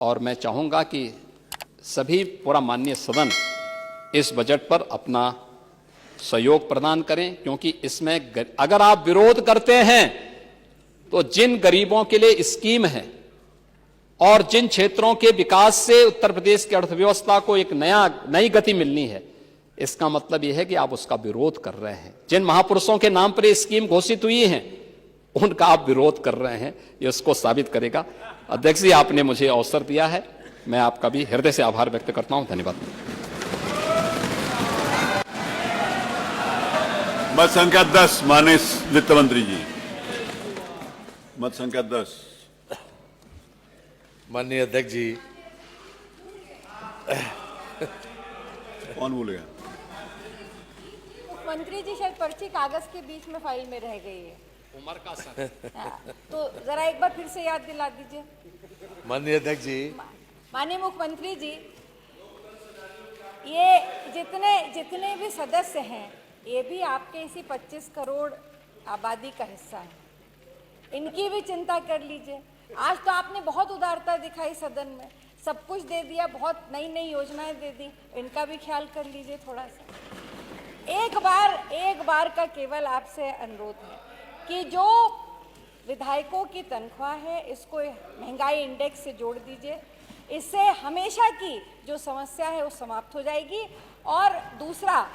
और मैं चाहूँगा कि सभी पूरा माननीय सदन इस बजट पर अपना सहयोग प्रदान करें, क्योंकि इसमें अगर आप विरोध करते हैं तो जिन गरीबों के लिए स्कीम है और जिन क्षेत्रों के विकास से उत्तर प्रदेश की अर्थव्यवस्था को एक नई गति मिलनी है, इसका मतलब यह है कि आप उसका विरोध कर रहे हैं। जिन महापुरुषों के नाम पर यह स्कीम घोषित हुई है उनका आप विरोध कर रहे हैं, ये उसको साबित करेगा। अध्यक्ष जी, आपने मुझे अवसर दिया है, मैं आपका भी हृदय से आभार व्यक्त करता हूं। धन्यवाद। मत संख्या 10 माननीय वित्त मंत्री जी। मत संख्या 10। माननीय अध्यक्ष जी। कौन बोलेगा? मुख्यमंत्री जी, शायद पर्ची कागज के बीच में फाइल में रह गई है। उमर का सर। तो जरा एक बार फिर से याद दिला दीजिए। माननीय अध्यक्ष जी। माननीय मुख्यमंत्री जी, ये जितने भी सदस्य हैं, ये भी आपके इसी 25 करोड़ आबादी का हिस्सा है। इनकी भी चिंता कर लीजिए। आज तो आपने बहुत उदारता दिखाई सदन में, सब कुछ दे दिया, बहुत नई नई योजनाएं दे दी, इनका भी ख्याल कर लीजिए थोड़ा सा। एक बार का केवल आपसे अनुरोध है कि जो विधायकों की तनख्वाह है इसको महंगाई इंडेक्स से जोड़ दीजिए। इससे हमेशा की जो समस्या है वो समाप्त हो जाएगी। और दूसरा,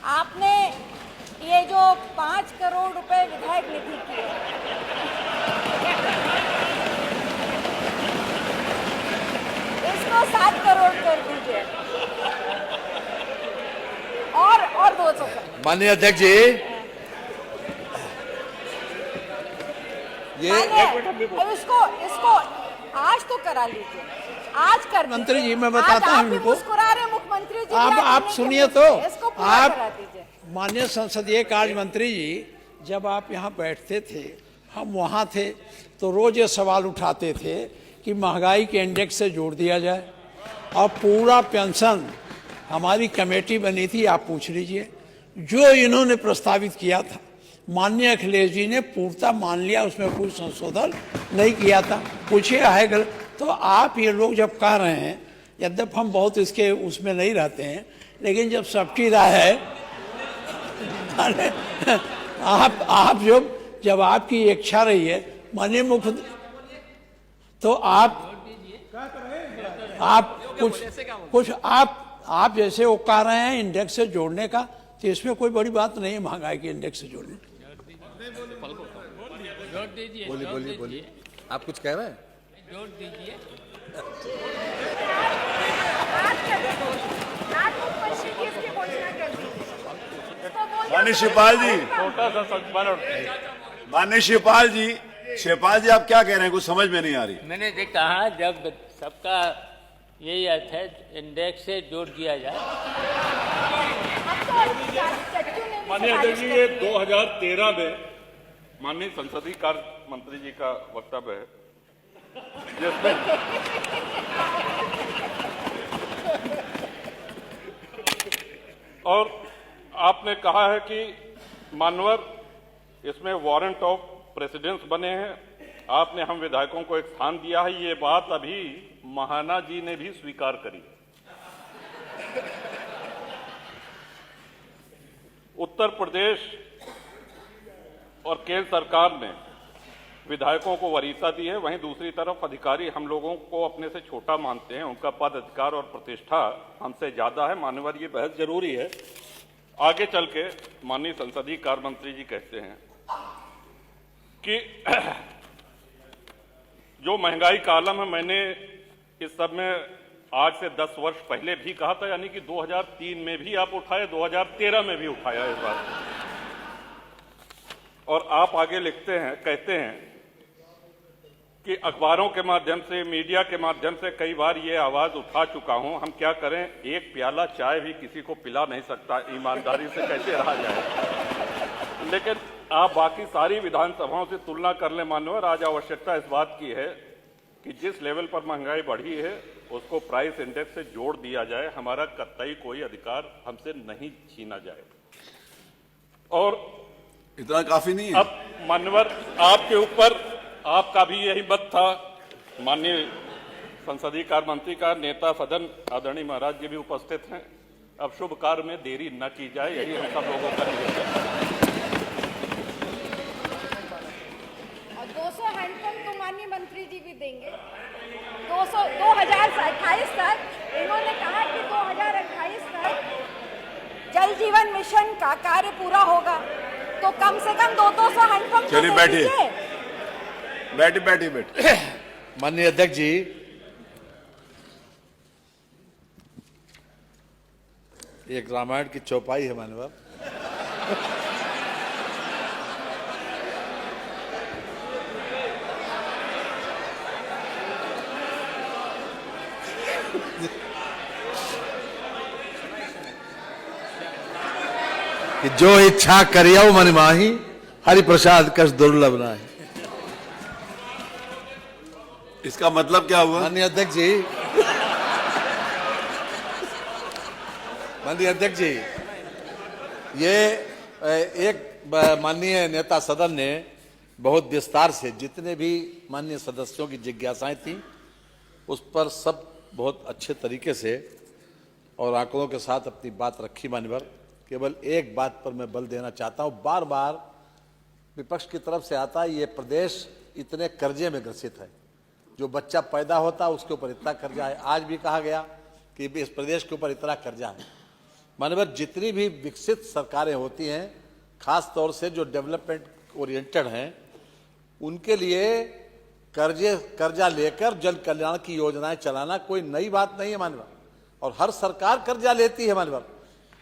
आपने ये जो 5 करोड़ रुपए विधायक निधि की है, इसको 7 करोड़ कर दीजिए और 200। माननीय अध्यक्ष जी, इसको आज तो करा लीजिए, आज कर मंत्री जी, मैं बताता हूँ इनको। मुस्कुरा रहे मुख्यमंत्री जी, आप सुनिए तो। इसको पूरा आप करा दीजिए। माननीय संसदीय कार्य मंत्री जी, जब आप यहाँ बैठते थे, हम वहाँ थे, तो रोज ये सवाल उठाते थे कि महंगाई के इंडेक्स से जोड़ दिया जाए। और पूरा पेंशन, हमारी कमेटी बनी थी, आप पूछ लीजिए, जो इन्होंने प्रस्तावित किया था माननीय अखिलेश जी ने पूर्णतः मान लिया, उसमें कोई संशोधन नहीं किया था। पूछिए है गलत। तो आप ये लोग जब कह रहे हैं, यद्यप हम बहुत इसके उसमें नहीं रहते हैं, लेकिन जब सबकी राय है, आप जब आपकी इच्छा रही है माननीय मुख्य, तो आप कुछ आप जैसे वो कह रहे हैं इंडेक्स से जोड़ने का, तो इसमें कोई बड़ी बात नहीं है महंगाई के इंडेक्स से जोड़ने। बोलिए। आप कुछ कह रहे हैं? जोड़ दीजिए। माननीय शिवपाल जी, माननीय शिवपाल जी, आप क्या कह रहे हैं? कुछ समझ में नहीं आ रही। मैंने कहा जब सबका यही अर्थ है, इंडेक्स से जोड़ दिया जाए। माननीय अध्यक्ष जी, ये 2013 में माननीय संसदीय कार्य मंत्री जी का वक्तव्य है, जिसमें और आपने कहा है कि मानवर इसमें वारंट ऑफ प्रेसिडेंस बने हैं। आपने हम विधायकों को एक स्थान दिया है, ये बात अभी महाना जी ने भी स्वीकार करी। उत्तर प्रदेश और केंद्र सरकार ने विधायकों को वरीयता दी है, वहीं दूसरी तरफ अधिकारी हम लोगों को अपने से छोटा मानते हैं, उनका पद, अधिकार और प्रतिष्ठा हमसे ज्यादा है। मान्यवर, ये बहस जरूरी है। आगे चल के माननीय संसदीय कार्य मंत्री जी कहते हैं कि जो महंगाई का आलम है, मैंने इस सब में आज से 10 वर्ष पहले भी कहा था, यानी कि 2003 में भी आप उठाए, 2013 में भी उठाया इस बात। और आप आगे लिखते हैं, कहते हैं कि अखबारों के माध्यम से, मीडिया के माध्यम से कई बार ये आवाज उठा चुका हूं, हम क्या करें, एक प्याला चाय भी किसी को पिला नहीं सकता, ईमानदारी से कैसे रहा जाए। लेकिन आप बाकी सारी विधानसभाओं से तुलना कर लें मान्यवर, आज आवश्यकता इस बात की है कि जिस लेवल पर महंगाई बढ़ी है उसको प्राइस इंडेक्स से जोड़ दिया जाए। हमारा कतई कोई अधिकार हमसे नहीं छीना जाए। और इतना काफी नहीं है। अब मान्यवर, आपके ऊपर आपका भी यही मत था, माननीय संसदीय कार्य मंत्री का नेता सदन आदरणीय महाराज जी भी उपस्थित हैं। अब शुभ कार्य में देरी न की जाए, यही हम सब लोगों का निवेदन है। और 200 हैंडपंप तो माननीय मंत्री जी भी देंगे। 2028 तक इन्होंने कहा कि 2028 तक जल जीवन मिशन का कार्य पूरा होगा, तो कम से कम 200 हैंडपंप तो चलिए दे बैठिए। दीजिए। बैठिए। माननीय अध्यक्ष जी, एक रामायण की चौपाई है माननीय कि जो इच्छा करियो मन माही, हरि प्रसाद कस दुर्लभ नाही। इसका मतलब क्या हुआ? माननीय अध्यक्ष जी, माननीय अध्यक्ष जी, ये एक माननीय नेता सदन ने बहुत विस्तार से जितने भी माननीय सदस्यों की जिज्ञासाएं थी उस पर सब बहुत अच्छे तरीके से और आंकड़ों के साथ अपनी बात रखी। मान्यवर, केवल एक बात पर मैं बल देना चाहता हूं, बार बार विपक्ष की तरफ से आता है ये प्रदेश इतने कर्जे में ग्रसित है, जो बच्चा पैदा होता है उसके ऊपर इतना कर्जा है। आज भी कहा गया कि इस प्रदेश के ऊपर इतना कर्जा है। माननीय, जितनी भी विकसित सरकारें होती हैं, खास तौर से जो डेवलपमेंट ओरिएंटेड हैं, उनके लिए कर्जा लेकर जन कल्याण की योजनाएं चलाना कोई नई बात नहीं है माननीय। और हर सरकार कर्जा लेती है माननीय।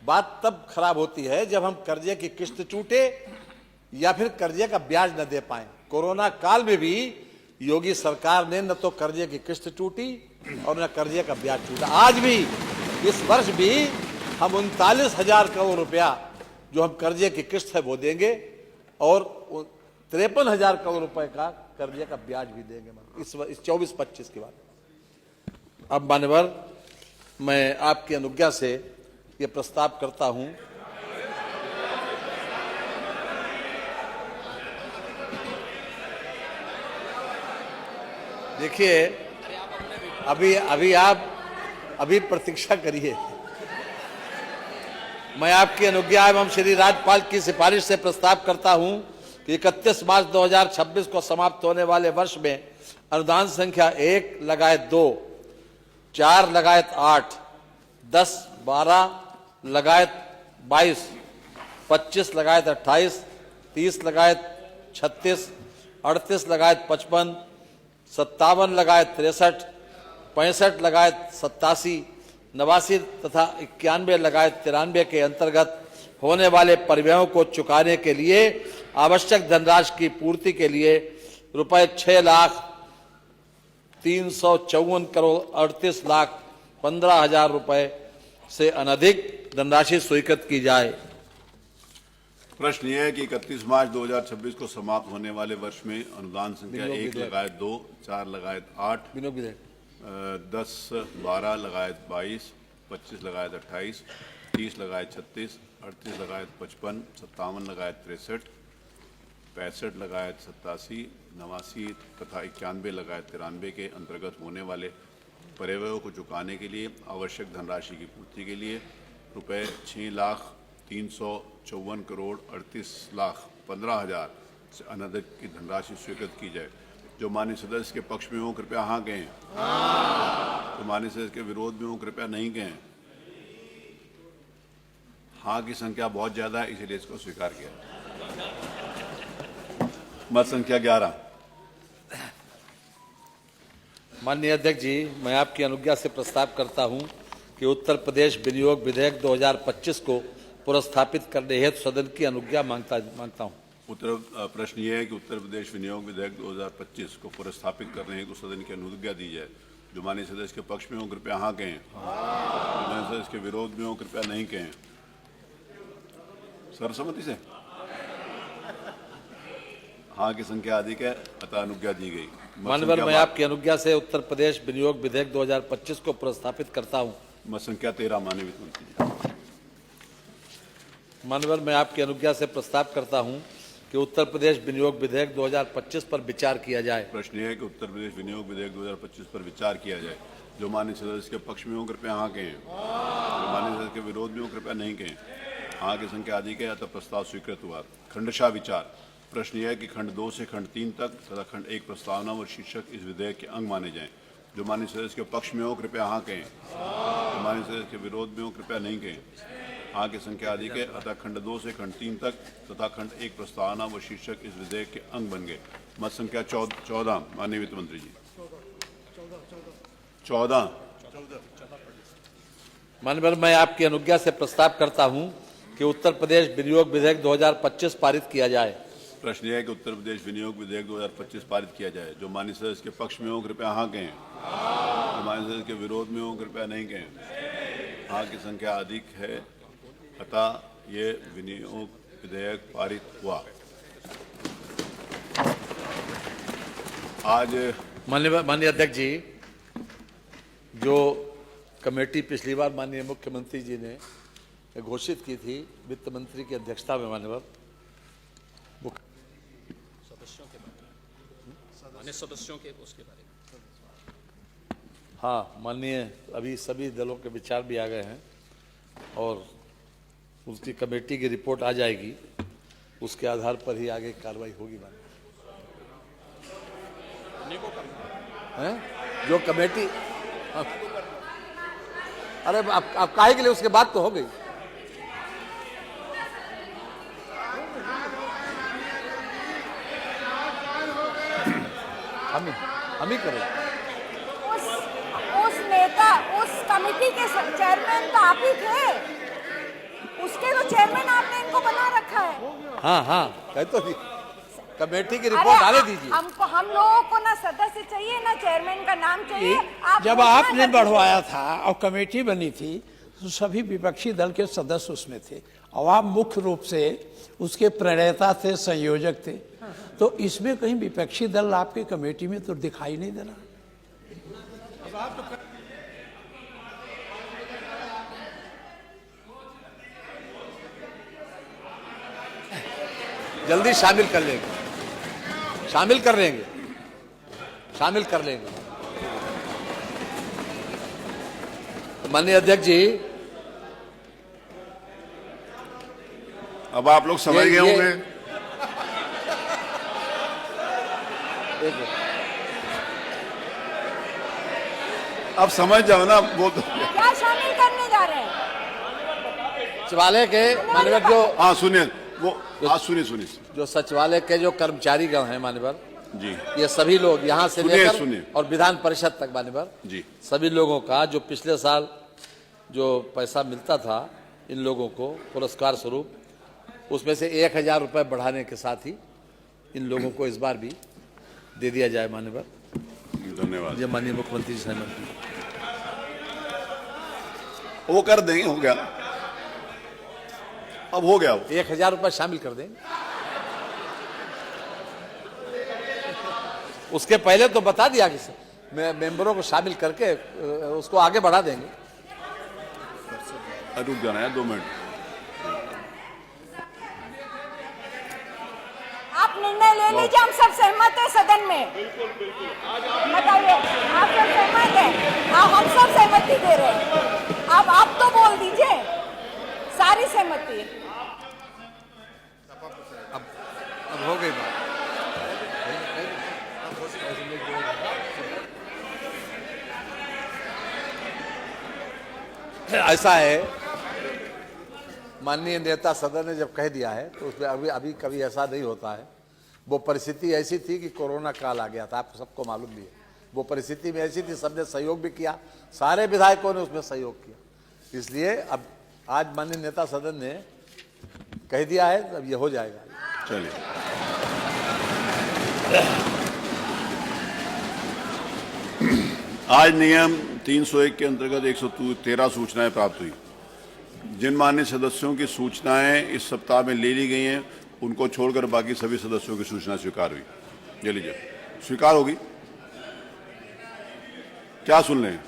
बात तब खराब होती है जब हम कर्जे की किस्त चूटे या फिर कर्जे का ब्याज न दे पाए। कोरोना काल में भी योगी सरकार ने न तो कर्जे की किस्त टूटी और न कर्जे का ब्याज टूटा। आज भी इस वर्ष भी हम 39,000 करोड़ रुपया जो हम कर्जे की किस्त है वो देंगे और 53,000 करोड़ रुपए का कर्जे का ब्याज भी देंगे इस 24-25 के बाद। अब मान्यवर, मैं आपकी अनुज्ञा से ये प्रस्ताव करता हूं देखिए, अभी प्रतीक्षा करिए। मैं आपकी अनुज्ञा एवं श्री राज्यपाल की सिफारिश से प्रस्ताव करता हूं कि 31 मार्च 2026 को समाप्त होने वाले वर्ष में अनुदान संख्या 1 लगायत 2, 4 लगायत 8, 10, 12 लगायत 22, 25 लगायत 28, 30 लगायत 36, 38 लगायत 55, 57 लगायत 63, 65 लगायत 87, 89 तथा 91 लगायत 93 के अंतर्गत होने वाले परिव्ययों को चुकाने के लिए आवश्यक धनराशि की पूर्ति के लिए रुपए 6,354 करोड़ 38 लाख 15,000 रुपए से अनधिक धनराशि स्वीकृत की जाए। प्रश्न यह है कि 31 मार्च 2026 को समाप्त होने वाले वर्ष में अनुदान संख्या 1 लगायत 2, 4 लगायत 8, 10, 12 लगायत 22, 25 लगायत 28, 30 लगायत 36, 38 लगायत 55, 57 लगायत 63, 65 लगायत 87, 89 तथा 91 लगायत 93 के अंतर्गत होने वाले परिव्ययों को चुकाने के लिए आवश्यक धनराशि की पूर्ति के लिए रुपए 6,354 करोड़ 38 लाख 15,000 से अनधिक की धनराशि स्वीकृत की जाए। जो माननीय सदस्य के पक्ष में हो कृपया हाँ कहें। तो माननीय सदस्य के विरोध में हो कृपया नहीं कहें। हाँ की संख्या बहुत ज्यादा है, इसीलिए इसको स्वीकार किया। मत संख्या 11। माननीय अध्यक्ष जी, मैं आपकी अनुज्ञा से प्रस्ताव करता हूं कि उत्तर प्रदेश विनियोग विधेयक 2025 को पुरस्थापित करने हेतु सदन की अनुज्ञा मांगता हूं। प्रश्न ये है कि उत्तर प्रदेश विनियोग विधेयक 2025 को पुरस्थापित करने हेतु सदन की अनुज्ञा दी जाए। जो माननीय सदस्य के पक्ष में हो कृपया हाँ कहें। जो माननीय सदस्य के विरोध में हो कृपया नहीं कहें। सर्वसम्मति से हाँ की संख्या अधिक है, अतः अनुज्ञा दी गई। माननीय, मैं आपकी अनुज्ञा से उत्तर प्रदेश विनियोग विधेयक 2025 को पुरस्थापित करता हूं। मत संख्या 13 माननीय वित्त मंत्री जी। माननीय, मैं आपकी अनुज्ञा से प्रस्ताव करता हूं कि उत्तर प्रदेश विनियोग विधेयक 2025 पर विचार किया जाए। प्रश्न ये है कि उत्तर प्रदेश विनियोग विधेयक 2025 पर विचार किया जाए। जो माननीय सदस्य के पक्ष में हो कृपया हाँ कहें, जो माननीय सदस्य के विरोध में हो कृपया नहीं कहें। हाँ की संख्या अधिक है अतः प्रस्ताव स्वीकृत हुआ। खंडशः विचार। प्रश्न यह है कि खंड 2 से खंड 3 तक तथा खंड 1 प्रस्तावना व शीर्षक इस विधेयक के अंग माने जाएं। जो माननीय सदस्य के पक्ष में हो कृपया हाँ कहें, जो माननीय सदस्य के विरोध में हो कृपया नहीं कहें। हाँ की संख्या अधिक है अतः खंड 2 से खंड 3 तक तथा खंड 1 प्रस्तावना व शीर्षक इस विधेयक के अंग बन गए। मत संख्या 14। माननीय वित्त मंत्री जी 14। माननीय मैं आपकी अनुज्ञा से प्रस्ताव करता हूं कि उत्तर प्रदेश विनियोग विधेयक 2025 पारित किया जाए। प्रश्न यह है कि उत्तर प्रदेश विनियोग विधेयक 2025 पारित किया जाए। जो माननीय सदस्य के पक्ष में हो कृपया हाँ कहें, जो माननीय सदस्य के विरोध में हो कृपया नहीं कहें। हाँ की संख्या अधिक है अतः ये विनियोग विधेयक पारित हुआ। आज माननीय अध्यक्ष जी, जो कमेटी पिछली बार माननीय मुख्यमंत्री जी ने घोषित की थी वित्त मंत्री की अध्यक्षता में, माननीय सदस्यों के उसके बारे में हाँ, माननीय अभी सभी दलों के विचार भी आ गए हैं और उसकी कमेटी की रिपोर्ट आ जाएगी, उसके आधार पर ही आगे कार्रवाई होगी। हैं जो कमेटी अरे आप काहे के लिए, उसके बाद तो हो गई। हम ही करें। उस नेता, उस कमेटी के चेयरमैन तो आप ही थे, उसके तो चेयरमैन आपने इनको बना रखा है। हाँ कह तो दी। कमेटी की रिपोर्ट आने दीजिए। हमको, हम लोगों को ना सदस्य चाहिए ना चेयरमैन का नाम चाहिए। जब आपने बढ़वाया था और कमेटी बनी थी तो सभी विपक्षी दल के सदस्य उसमें थे और आप मुख्य रूप से उसके प्रणेता थे, संयोजक थे। तो इसमें कहीं विपक्षी दल आपके कमेटी में तो दिखाई नहीं दे रहा। जल्दी शामिल कर लेंगे, शामिल कर लेंगे। माननीय अध्यक्ष जी, अब आप लोग समझ गए होंगे। अब समझ जाओ ना, वो तो क्या शामिल करने जा रहे हैं सचिवालय के माननीय जो हाँ सुनिए, वो आज सुनिए जो सचिवालय के जो कर्मचारीगण हैं माननीय जी, ये सभी लोग यहाँ से लेकर सुनिए। और विधान परिषद तक माननीय जी, सभी लोगों का जो पिछले साल जो पैसा मिलता था इन लोगों को पुरस्कार स्वरूप, उसमें से 1000 रुपये बढ़ाने के साथ ही इन लोगों को इस बार भी दे दिया जाए। माननीय धन्यवाद। ये माननीय मुख्यमंत्री जी सहमत हुए। वो कर देंगे, हो गया, अब हो गया। 1000 रुपये शामिल कर देंगे। उसके पहले तो बता दिया कि मेंबरों को शामिल करके उसको आगे बढ़ा देंगे। रुक जाना है 2 मिनट। आप निर्णय ले लीजिए, हम सब सहमत है सदन में। बताइए, आप सब सहमत है? हम सब सहमति दे रहे हैं। अब आप तो बोल दीजिए सारी सहमति। अब हो गई बात। ऐसा है, माननीय नेता सदन ने जब कह दिया है तो उसमें अभी कभी ऐसा नहीं होता है। वो परिस्थिति ऐसी थी कि कोरोना काल आ गया था, आपको सबको मालूम भी है। वो परिस्थिति में ऐसी थी, सबने सहयोग भी किया, सारे विधायकों ने उसमें सहयोग किया। इसलिए अब आज माननीय नेता सदन ने कह दिया है, अब ये हो जाएगा। चलिए, आज नियम 301 के अंतर्गत 113 सूचनाएं प्राप्त हुई। जिन मान्य सदस्यों की सूचनाएं इस सप्ताह में ले ली गई हैं, उनको छोड़कर बाकी सभी सदस्यों की सूचना स्वीकार हुई। ये लीजिए, स्वीकार होगी। क्या सुन लें?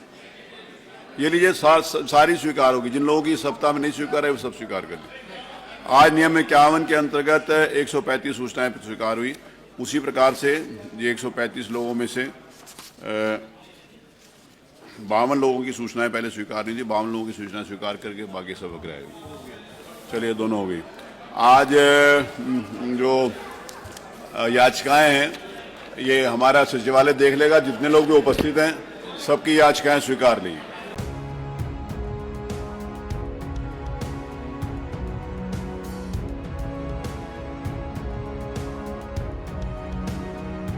ये लीजिए, सारी स्वीकार होगी। जिन लोगों की इस सप्ताह में नहीं स्वीकार है वो सब स्वीकार कर ली। आज नियम 51 के अंतर्गत 135 सूचनाएं स्वीकार हुई। उसी प्रकार से ये 135 लोगों में से 52 लोगों की सूचनाएं पहले स्वीकार नहीं थी, 52 लोगों की सूचनाएं स्वीकार करके बाकी सब अग्रह हुई। चलिए दोनों हो गई। आज जो याचिकाएं हैं ये हमारा सचिवालय देख लेगा, जितने लोग भी उपस्थित हैं सबकी याचिकाएं स्वीकार ली।